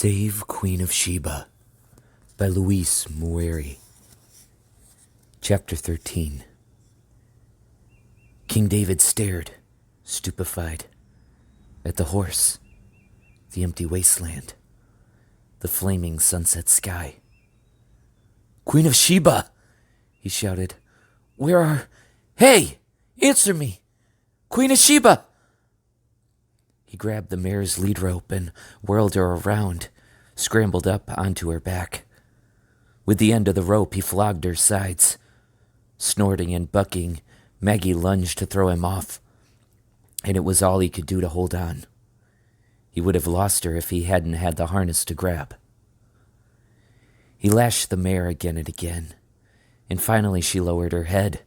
Save Queen of Sheba by Louise Moeri. Chapter 13. King David stared, stupefied, at the horse, the empty wasteland, the flaming sunset sky. "Queen of Sheba!" he shouted. "Where are... Hey! Answer me! Queen of Sheba!" He grabbed the mare's lead rope and whirled her around, scrambled up onto her back. With the end of the rope, he flogged her sides. Snorting and bucking, Maggie lunged to throw him off, and it was all he could do to hold on. He would have lost her if he hadn't had the harness to grab. He lashed the mare again and again, and finally she lowered her head,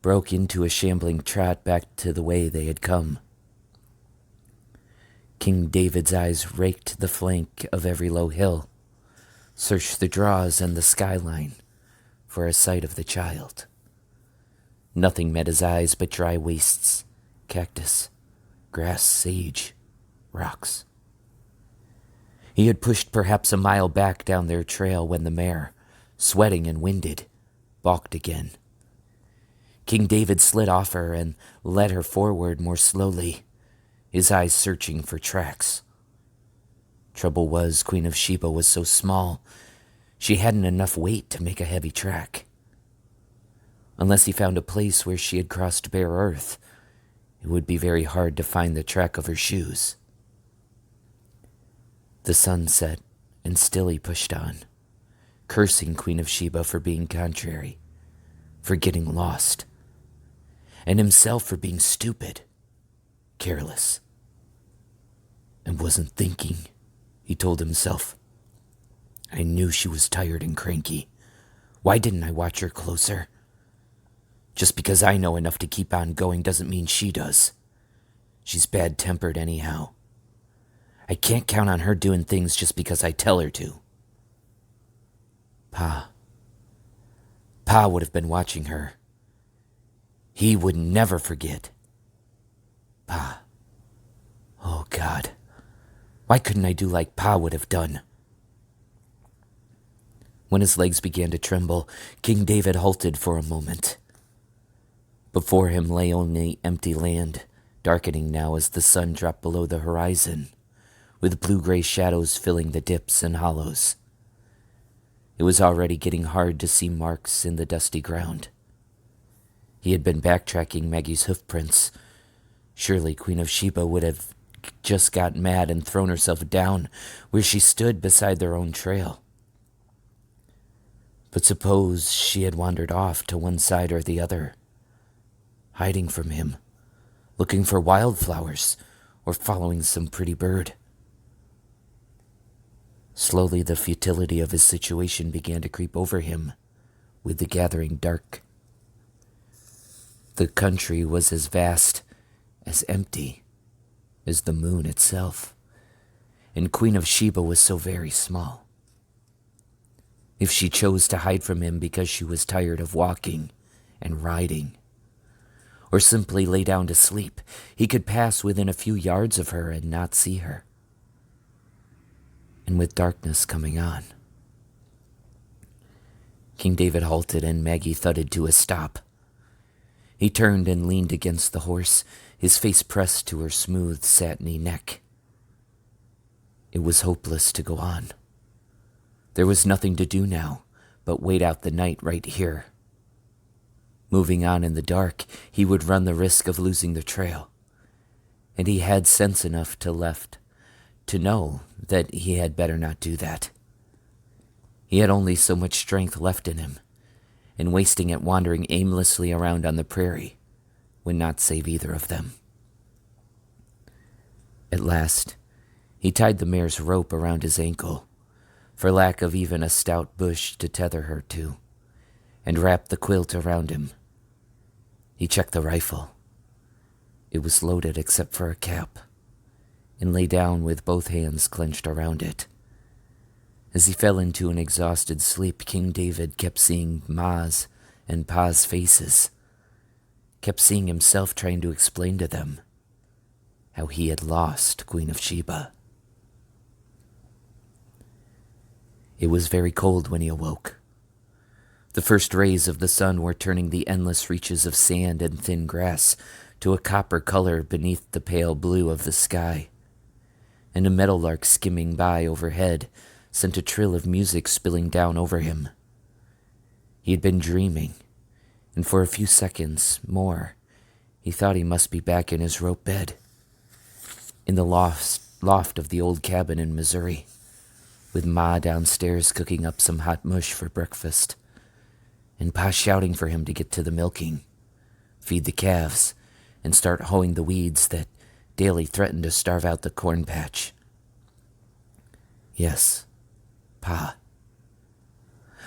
broke into a shambling trot back to the way they had come. King David's eyes raked the flank of every low hill, searched the draws and the skyline for a sight of the child. Nothing met his eyes but dry wastes, cactus, grass, sage, rocks. He had pushed perhaps a mile back down their trail when the mare, sweating and winded, balked again. King David slid off her and led her forward more slowly, his eyes searching for tracks. Trouble was, Queen of Sheba was so small, she hadn't enough weight to make a heavy track. Unless he found a place where she had crossed bare earth, it would be very hard to find the track of her shoes. The sun set, and still he pushed on, cursing Queen of Sheba for being contrary, for getting lost, and himself for being stupid, careless, and wasn't thinking, he told himself. I knew she was tired and cranky. Why didn't I watch her closer? Just because I know enough to keep on going doesn't mean she does. She's bad-tempered anyhow. I can't count on her doing things just because I tell her to. Pa would have been watching her. He would never forget. Pa. Oh, God. Why couldn't I do like Pa would have done? When his legs began to tremble, King David halted for a moment. Before him lay only empty land, darkening now as the sun dropped below the horizon, with blue-gray shadows filling the dips and hollows. It was already getting hard to see marks in the dusty ground. He had been backtracking Maggie's hoofprints. Surely Queen of Sheba would have just got mad and thrown herself down where she stood beside their own trail. But suppose she had wandered off to one side or the other, hiding from him, looking for wildflowers, or following some pretty bird. Slowly the futility of his situation began to creep over him with the gathering dark. The country was as vast, as empty, as the moon itself, and Queen of Sheba was so very small. If she chose to hide from him because she was tired of walking and riding, or simply lay down to sleep, he could pass within a few yards of her and not see her. And with darkness coming on, King David halted and Maggie thudded to a stop. He turned and leaned against the horse, his face pressed to her smooth, satiny neck. It was hopeless to go on. There was nothing to do now but wait out the night right here. Moving on in the dark, he would run the risk of losing the trail, and he had sense enough to know that he had better not do that. He had only so much strength left in him, and wasting it wandering aimlessly around on the prairie would not save either of them. At last, he tied the mare's rope around his ankle, for lack of even a stout bush to tether her to, and wrapped the quilt around him. He checked the rifle. It was loaded except for a cap, and lay down with both hands clenched around it. As he fell into an exhausted sleep, King David kept seeing Ma's and Pa's faces, kept seeing himself trying to explain to them how he had lost Queen of Sheba. It was very cold when he awoke. The first rays of the sun were turning the endless reaches of sand and thin grass to a copper color beneath the pale blue of the sky, and a meadowlark skimming by overhead sent a trill of music spilling down over him. He had been dreaming, and for a few seconds more, he thought he must be back in his rope bed, in the loft of the old cabin in Missouri, with Ma downstairs cooking up some hot mush for breakfast, and Pa shouting for him to get to the milking, feed the calves, and start hoeing the weeds that daily threatened to starve out the corn patch. Yes, Pa.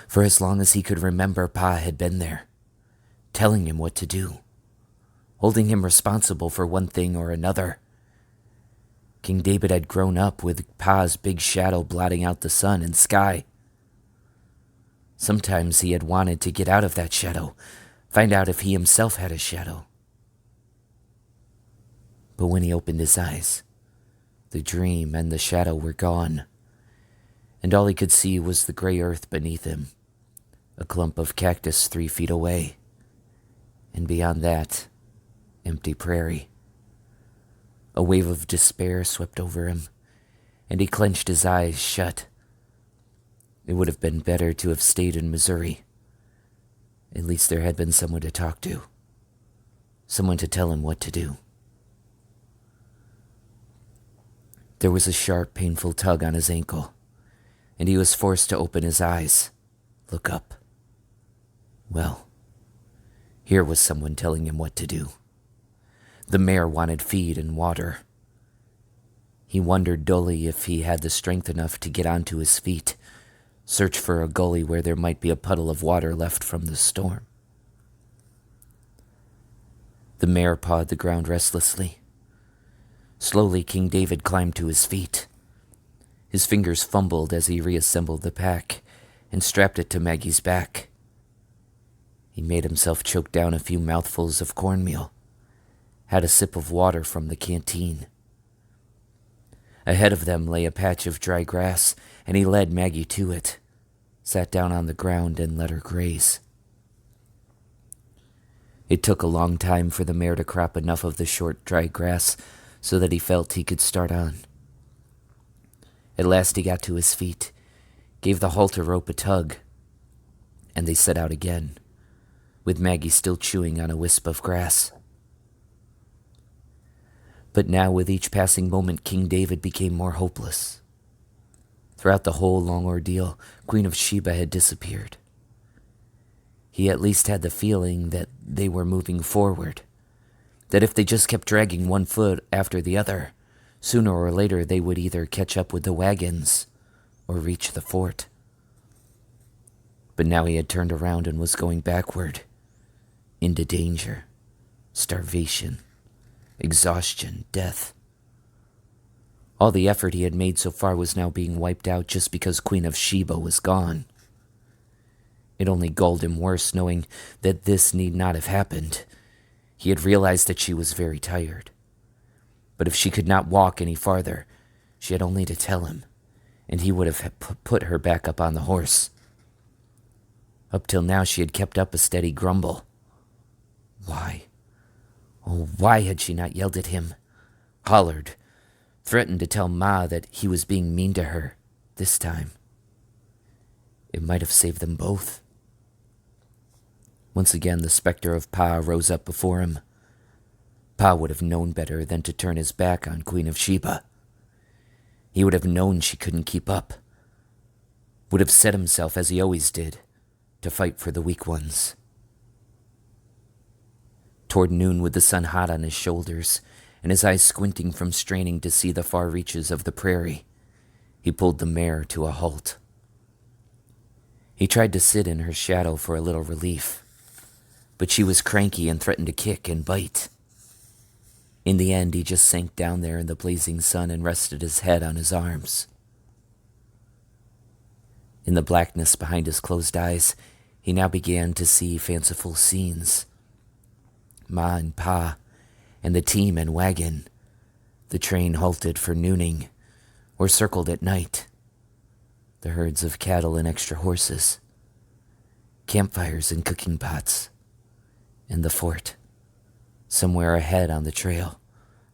For as long as he could remember, Pa had been there, telling him what to do, holding him responsible for one thing or another. King David had grown up with Pa's big shadow blotting out the sun and sky. Sometimes he had wanted to get out of that shadow, find out if he himself had a shadow. But when he opened his eyes, the dream and the shadow were gone, and all he could see was the gray earth beneath him, a clump of cactus 3 feet away, and beyond that, empty prairie. A wave of despair swept over him, and he clenched his eyes shut. It would have been better to have stayed in Missouri. At least there had been someone to talk to, someone to tell him what to do. There was a sharp, painful tug on his ankle, and he was forced to open his eyes, look up. Well, here was someone telling him what to do. The mare wanted feed and water. He wondered dully if he had the strength enough to get onto his feet, search for a gully where there might be a puddle of water left from the storm. The mare pawed the ground restlessly. Slowly, King David climbed to his feet. His fingers fumbled as he reassembled the pack and strapped it to Maggie's back. He made himself choke down a few mouthfuls of cornmeal, had a sip of water from the canteen. Ahead of them lay a patch of dry grass, and he led Maggie to it, sat down on the ground and let her graze. It took a long time for the mare to crop enough of the short, dry grass so that he felt he could start on. At last he got to his feet, gave the halter rope a tug, and they set out again, with Maggie still chewing on a wisp of grass. But now, with each passing moment, King David became more hopeless. Throughout the whole long ordeal, Queen of Sheba had disappeared. He at least had the feeling that they were moving forward, that if they just kept dragging one foot after the other, sooner or later they would either catch up with the wagons or reach the fort. But now he had turned around and was going backward, into danger, starvation, exhaustion, death. All the effort he had made so far was now being wiped out just because Queen of Sheba was gone. It only galled him worse knowing that this need not have happened. He had realized that she was very tired. But if she could not walk any farther, she had only to tell him, and he would have put her back up on the horse. Up till now she had kept up a steady grumble. Why? Oh, why had she not yelled at him, hollered, threatened to tell Ma that he was being mean to her this time? It might have saved them both. Once again, the specter of Pa rose up before him. Pa would have known better than to turn his back on Queen of Sheba. He would have known she couldn't keep up, would have set himself, as he always did, to fight for the weak ones. Toward noon, with the sun hot on his shoulders and his eyes squinting from straining to see the far reaches of the prairie, he pulled the mare to a halt. He tried to sit in her shadow for a little relief, but she was cranky and threatened to kick and bite. In the end, he just sank down there in the blazing sun and rested his head on his arms. In the blackness behind his closed eyes, he now began to see fanciful scenes. Ma and Pa, and the team and wagon, the train halted for nooning, or circled at night. the herds of cattle and extra horses, campfires and cooking pots, and the fort, somewhere ahead on the trail,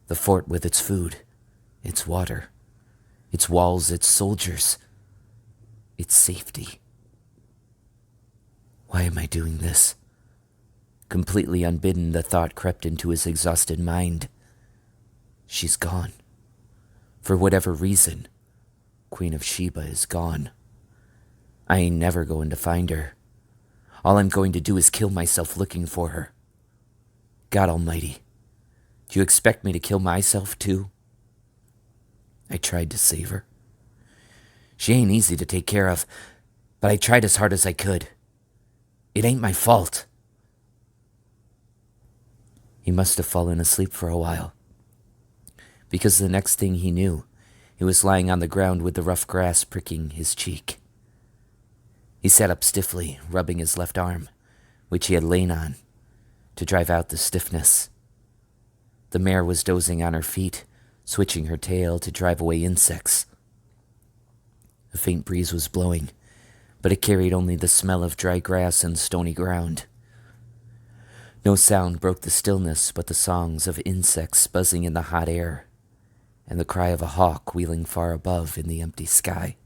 the fort with its food, its water, its walls, its soldiers, its safety. Why am I doing this? Completely unbidden, the thought crept into his exhausted mind. She's gone. For whatever reason, Queen of Sheba is gone. I ain't never going to find her. All I'm going to do is kill myself looking for her. God Almighty, do you expect me to kill myself too? I tried to save her. She ain't easy to take care of, but I tried as hard as I could. It ain't my fault. He must have fallen asleep for a while, because the next thing he knew, he was lying on the ground with the rough grass pricking his cheek. He sat up stiffly, rubbing his left arm, which he had lain on, to drive out the stiffness. The mare was dozing on her feet, switching her tail to drive away insects. A faint breeze was blowing, but it carried only the smell of dry grass and stony ground. No sound broke the stillness but the songs of insects buzzing in the hot air, and the cry of a hawk wheeling far above in the empty sky.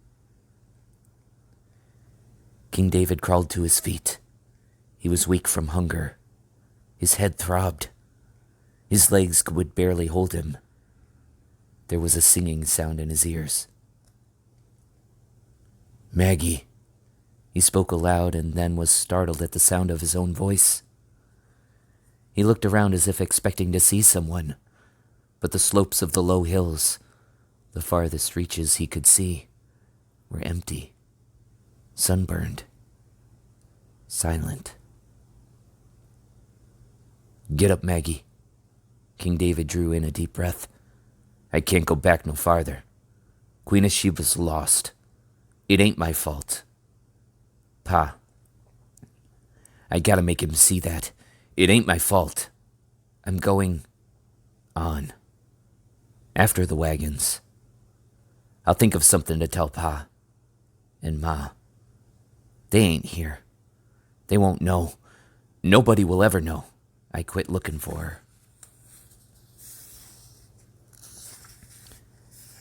King David crawled to his feet. He was weak from hunger. His head throbbed. His legs would barely hold him. There was a singing sound in his ears. "Maggie," he spoke aloud, and then was startled at the sound of his own voice. He looked around as if expecting to see someone, but the slopes of the low hills, the farthest reaches he could see, were empty, sunburned, silent. "Get up, Maggie." King David drew in a deep breath. "I can't go back no farther. Queen of Sheba's lost. It ain't my fault. Pa, I gotta make him see that. It ain't my fault. I'm going on. After the wagons. I'll think of something to tell Pa and Ma. They ain't here. They won't know. Nobody will ever know. I quit looking for her."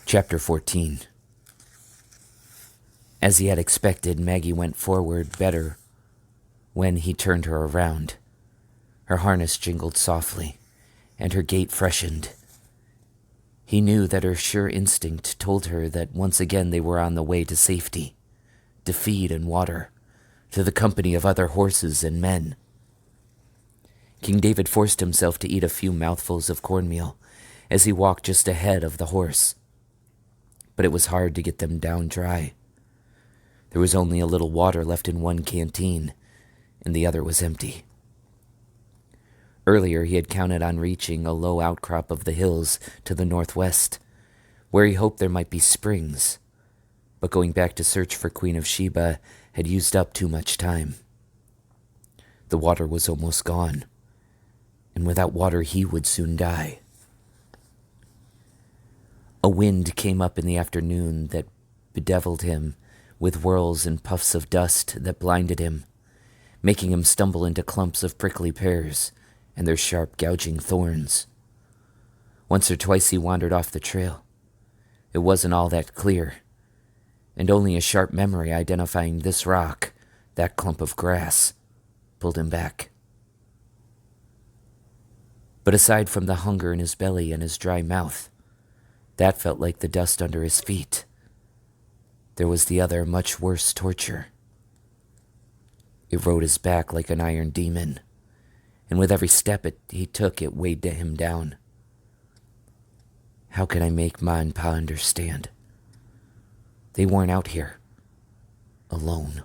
Chapter 14. As he had expected, Maggie went forward better when he turned her around. Her harness jingled softly, and her gait freshened. He knew that her sure instinct told her that once again they were on the way to safety, to feed and water, to the company of other horses and men. King David forced himself to eat a few mouthfuls of cornmeal as he walked just ahead of the horse, but it was hard to get them down dry. There was only a little water left in one canteen, and the other was empty. Earlier he had counted on reaching a low outcrop of the hills to the northwest, where he hoped there might be springs, but going back to search for Queen of Sheba had used up too much time. The water was almost gone, and without water he would soon die. A wind came up in the afternoon that bedeviled him with whirls and puffs of dust that blinded him, making him stumble into clumps of prickly pears and their sharp gouging thorns. Once or twice he wandered off the trail. It wasn't all that clear, and only a sharp memory identifying this rock, that clump of grass, pulled him back. But aside from the hunger in his belly and his dry mouth, that felt like the dust under his feet. There was the other, much worse torture. It rode his back like an iron demon, and with every step he took, it weighed him down. How can I make Ma and Pa understand? They weren't out here, alone,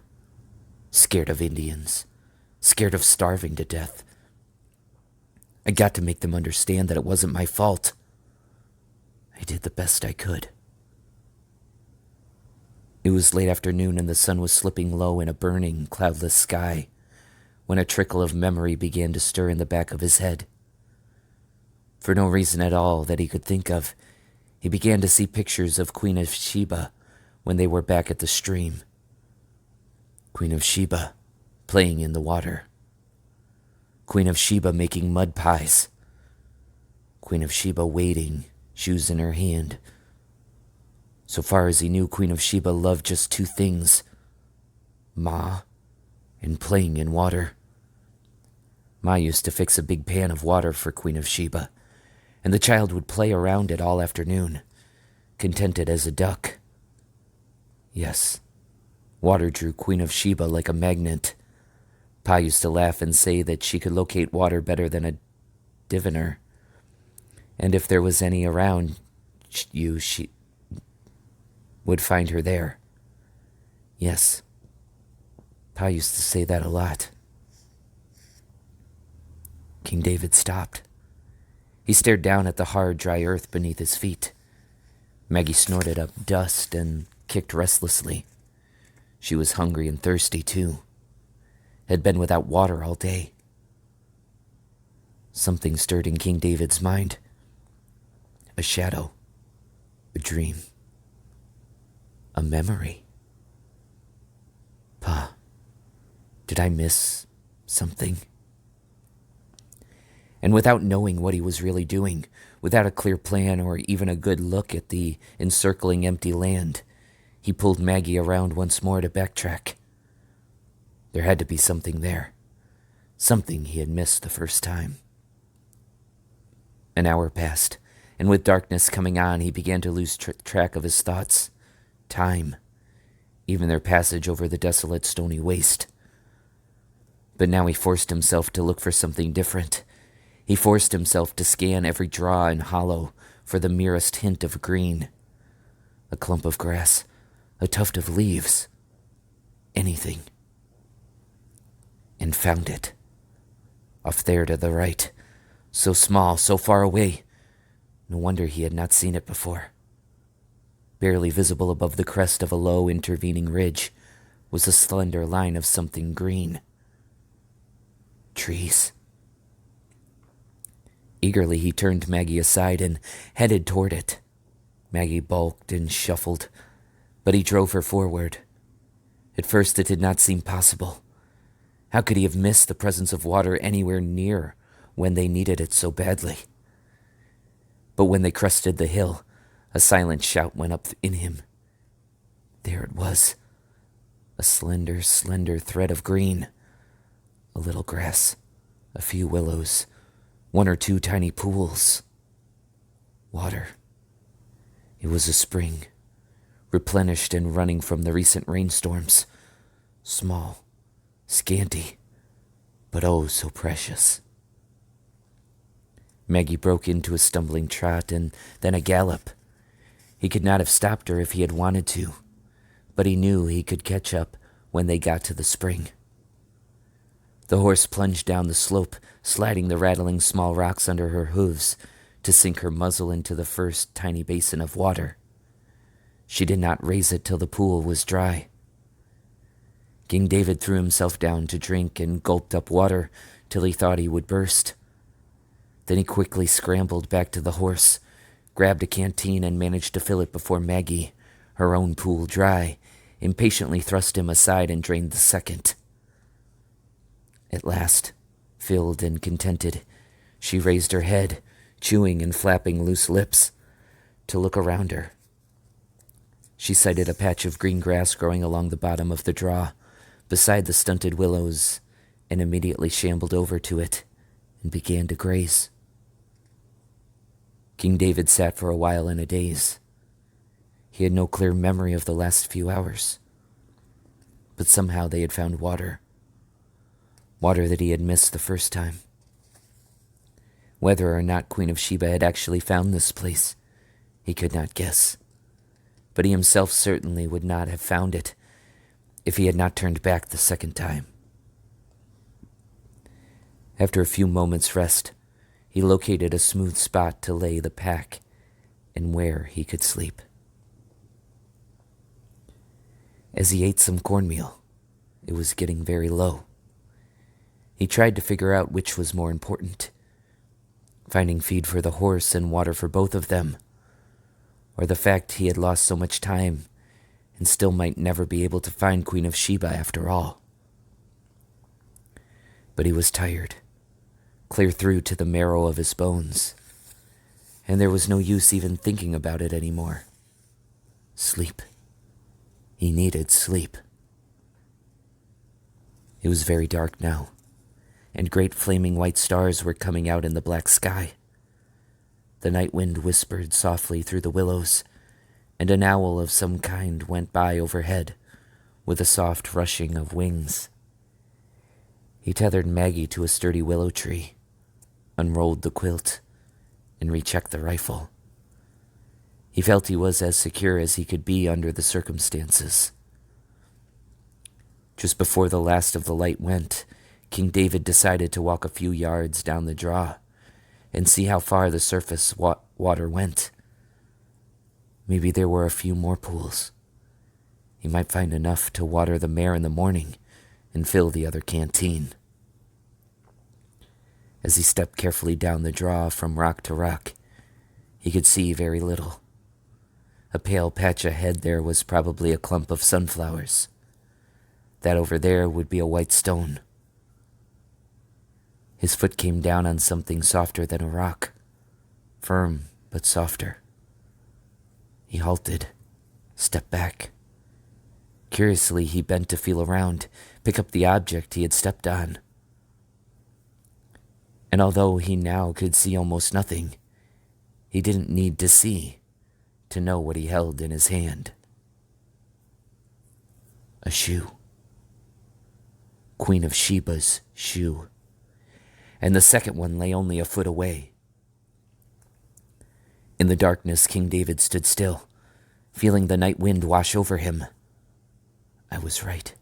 scared of Indians, scared of starving to death. I got to make them understand that it wasn't my fault. I did the best I could. It was late afternoon and the sun was slipping low in a burning, cloudless sky when a trickle of memory began to stir in the back of his head. For no reason at all that he could think of, he began to see pictures of Queen of Sheba when they were back at the stream. Queen of Sheba playing in the water. Queen of Sheba making mud pies. Queen of Sheba waiting, shoes in her hand. So far as he knew, Queen of Sheba loved just two things: Ma and playing in water. Ma used to fix a big pan of water for Queen of Sheba, and the child would play around it all afternoon, contented as a duck. Yes, water drew Queen of Sheba like a magnet. Pa used to laugh and say that she could locate water better than a diviner, and if there was any around she would find her there. Yes, Pa used to say that a lot. King David stopped. He stared down at the hard, dry earth beneath his feet. Maggie snorted up dust and kicked restlessly. She was hungry and thirsty, too. Had been without water all day. Something stirred in King David's mind. A shadow. A dream. A memory. Pa, did I miss something? And without knowing what he was really doing, without a clear plan or even a good look at the encircling empty land, he pulled Maggie around once more to backtrack. There had to be something there. Something he had missed the first time. An hour passed, and with darkness coming on, he began to lose track of his thoughts, time, even their passage over the desolate stony waste. But now he forced himself to look for something different. He forced himself to scan every draw and hollow for the merest hint of green. A clump of grass, a tuft of leaves, anything. And found it. Off there to the right. So small, so far away. No wonder he had not seen it before. Barely visible above the crest of a low intervening ridge was a slender line of something green. Trees. Eagerly he turned Maggie aside and headed toward it. Maggie balked and shuffled, but he drove her forward. At first it did not seem possible. How could he have missed the presence of water anywhere near when they needed it so badly? But when they crested the hill, a silent shout went up in him. There it was, a slender, slender thread of green. A little grass, a few willows, one or two tiny pools. Water. It was a spring, replenished and running from the recent rainstorms. Small, scanty, but oh so precious. Maggie broke into a stumbling trot and then a gallop. He could not have stopped her if he had wanted to, but he knew he could catch up when they got to the spring. The horse plunged down the slope, sliding the rattling small rocks under her hooves to sink her muzzle into the first tiny basin of water. She did not raise it till the pool was dry. King David threw himself down to drink and gulped up water till he thought he would burst. Then he quickly scrambled back to the horse, grabbed a canteen and managed to fill it before Maggie, her own pool dry, impatiently thrust him aside and drained the second. At last, filled and contented, she raised her head, chewing and flapping loose lips, to look around her. She sighted a patch of green grass growing along the bottom of the draw, beside the stunted willows, and immediately shambled over to it and began to graze. King David sat for a while in a daze. He had no clear memory of the last few hours, but somehow they had found water. Water that he had missed the first time. Whether or not Queen of Sheba had actually found this place, he could not guess. But he himself certainly would not have found it if he had not turned back the second time. After a few moments' rest, he located a smooth spot to lay the pack and where he could sleep. As he ate some cornmeal, it was getting very low. He tried to figure out which was more important, finding feed for the horse and water for both of them, or the fact he had lost so much time and still might never be able to find Queen of Sheba after all. But he was tired, clear through to the marrow of his bones, and there was no use even thinking about it anymore. Sleep. He needed sleep. It was very dark now, and great flaming white stars were coming out in the black sky. The night wind whispered softly through the willows, and an owl of some kind went by overhead with a soft rushing of wings. He tethered Maggie to a sturdy willow tree, unrolled the quilt, and rechecked the rifle. He felt he was as secure as he could be under the circumstances. Just before the last of the light went, King David decided to walk a few yards down the draw and see how far the surface water went. Maybe there were a few more pools. He might find enough to water the mare in the morning and fill the other canteen. As he stepped carefully down the draw from rock to rock, he could see very little. A pale patch ahead there was probably a clump of sunflowers. That over there would be a white stone. His foot came down on something softer than a rock, firm but softer. He halted, stepped back. Curiously, he bent to feel around, pick up the object he had stepped on. And although he now could see almost nothing, he didn't need to see to know what he held in his hand. A shoe. Queen of Sheba's shoe. And the second one lay only a foot away. In the darkness, King David stood still, feeling the night wind wash over him. I was right.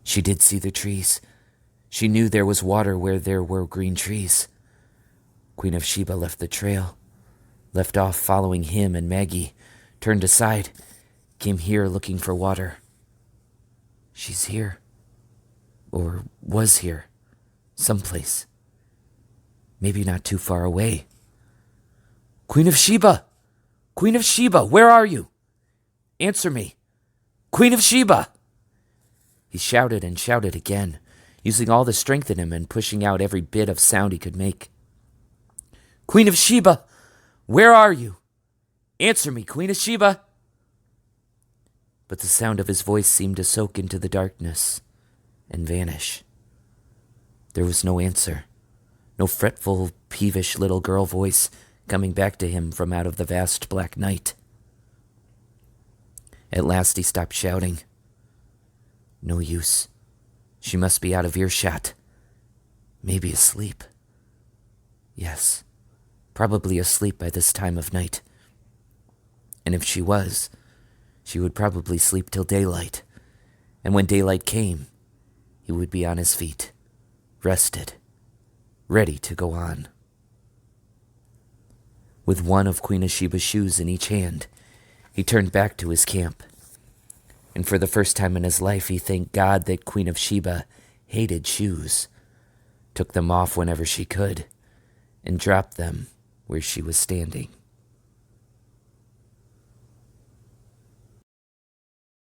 She did see the trees. She knew there was water where there were green trees. Queen of Sheba left the trail, left off following him and Maggie, turned aside, came here looking for water. She's here. Or was here. Someplace. Maybe not too far away. Queen of Sheba! Queen of Sheba, where are you? Answer me. Queen of Sheba! He shouted and shouted again, using all the strength in him and pushing out every bit of sound he could make. Queen of Sheba, where are you? Answer me, Queen of Sheba! But the sound of his voice seemed to soak into the darkness and vanish. There was no answer, no fretful, peevish little girl voice coming back to him from out of the vast black night. At last he stopped shouting. No use. She must be out of earshot. Maybe asleep. Yes, probably asleep by this time of night. And if she was, she would probably sleep till daylight. And when daylight came, he would be on his feet, rested, ready to go on. With one of Queen of Sheba's shoes in each hand, he turned back to his camp. And for the first time in his life, he thanked God that Queen of Sheba hated shoes, took them off whenever she could, and dropped them where she was standing.